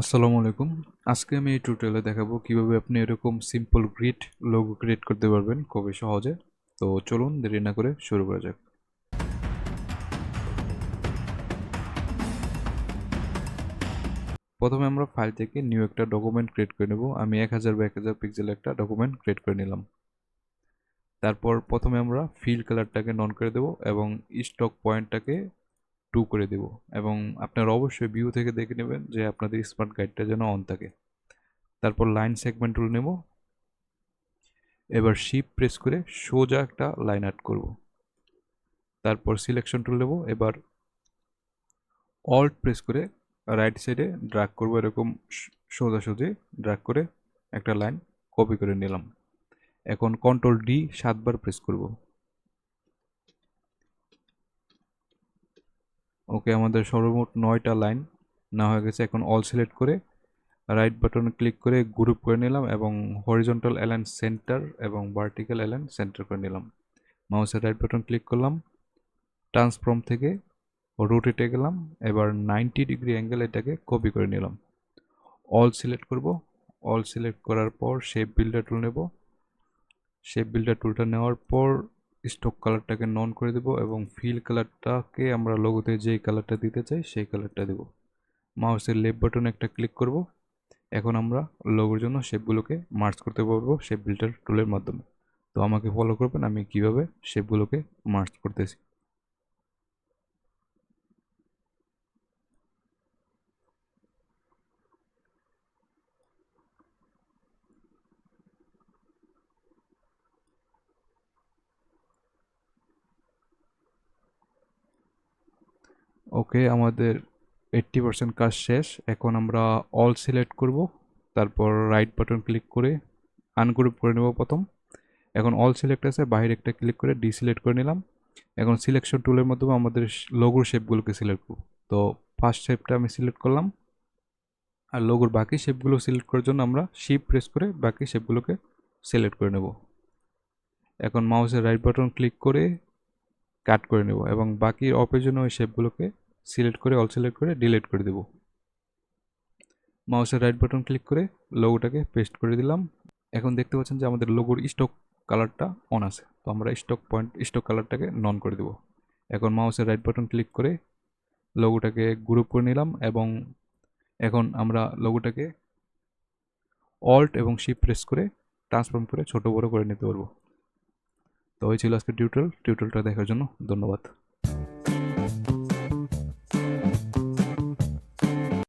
আসসালামু আলাইকুম। আজকে আমি এই টিউটোরিয়ালে দেখাবো কিভাবে আপনি এরকম সিম্পল গ্রিড লোগো ক্রিয়েট করতে পারবেন খুবই সহজে। তো চলুন দেরি না করে শুরু করা যাক। প্রথমে আমরা ফাইল থেকে নিউ একটা ডকুমেন্ট ক্রিয়েট করে নেব। আমি 1000 বা 1000 পিক্সেল একটা ডকুমেন্ট ক্রিয়েট করে নিলাম। তারপর প্রথমে আমরা ফিল কালারটাকে নন করে দেব এবং স্টক পয়েন্টটাকে 2 করে দেব এবং আপনারা অবশ্যই ভিউ থেকে দেখে নেবেন যে আপনাদের স্মার্ট গাইডটা যেন অন থাকে। তারপর লাইন সেগমেন্ট টুল নেব। এবার শিফট প্রেস করে সোজা একটা লাইন আর্ট করব। তারপর সিলেকশন টুল নেব। এবার অল্ট প্রেস করে রাইট সাইডে ড্র্যাগ করব, এরকম সোজাসুজি ড্র্যাগ করে একটা লাইন কপি করে নিলাম। এখন কন্ট্রোল ডি 7 বার প্রেস করব। ওকে, আমাদের সর্বমোট 9টা লাইন না হয়ে গেছে। এখন অল সিলেক্ট করে রাইট বাটনে ক্লিক করে গ্রুপ করে নিলাম এবং হরিজন্টাল অ্যালাইন সেন্টার এবং ভার্টিক্যাল অ্যালাইন সেন্টার করে নিলাম। মাউসের রাইট বাটন ক্লিক করলাম, ট্রান্সফর্ম থেকে রোটেটে গেলাম। এবার 90 ডিগ্রি অ্যাঙ্গেল এটাকে কপি করে নিলাম। অল সিলেক্ট করব। অল সিলেক্ট করার পর শেপ বিল্ডার টুল নেব। শেপ বিল্ডার টুলটা নেওয়ার পর স্টক কালারটাকে নন করে দেব এবং ফিল কালারটাকে আমরা লোগোতে যেই কালারটা দিতে চাই সেই কালারটা দেব। মাউসের লেফট বাটনে একটা ক্লিক করব। এখন আমরা লোগোর জন্য শেপগুলোকে মার্জ করতে পারবো শেপ বিল্ডার টুলের মাধ্যমে। তো আমাকে ফলো করবেন আমি কিভাবে শেপগুলোকে মার্জ করতেছি। ওকে, আমাদের 80% কাজ শেষ। এখন আমরা অল সিলেক্ট করব। তারপর রাইট বাটন ক্লিক করে আনগ্রুপ করে নেব প্রথম। এখন অল সিলেক্ট আছে, বাইরে একটা ক্লিক করে ডিসিলেক্ট করে নিলাম। এখন সিলেকশন টুলের মাধ্যমে আমাদের লোগোর শেপগুলোকে সিলেক্ট করব। তো ফার্স্ট শেপটা আমি সিলেক্ট করলাম। আর লোগোর বাকি শেপগুলো সিলেক্ট করার জন্য আমরা শিফট প্রেস করে বাকি শেপগুলোকে সিলেক্ট করে নেব। এখন মাউসের রাইট বাটন ক্লিক করে কাট করে নেব এবং বাকি অপের জন্য ওই শেপগুলোকে সিলেক্ট করে অল সিলেক্ট করে ডিলিট করে দেব। মাউসের রাইট বাটন ক্লিক করে লোগোটাকে পেস্ট করে দিলাম। এখন দেখতে পাচ্ছেন যে আমাদের লোগোর স্টক কালারটা অন আছে। তো আমরা স্টক কালারটাকে নন করে দেব। এখন মাউসের রাইট বাটন ক্লিক করে লোগোটাকে গ্রুপ করে নিলাম এবং এখন আমরা লোগোটাকে অল্ট এবং শিফট প্রেস করে ট্রান্সফর্ম করে ছোট বড় করে নিতে পারবো। তো ওই ছিল আজকে টিউটোরিয়ালটা দেখার জন্য ধন্যবাদ।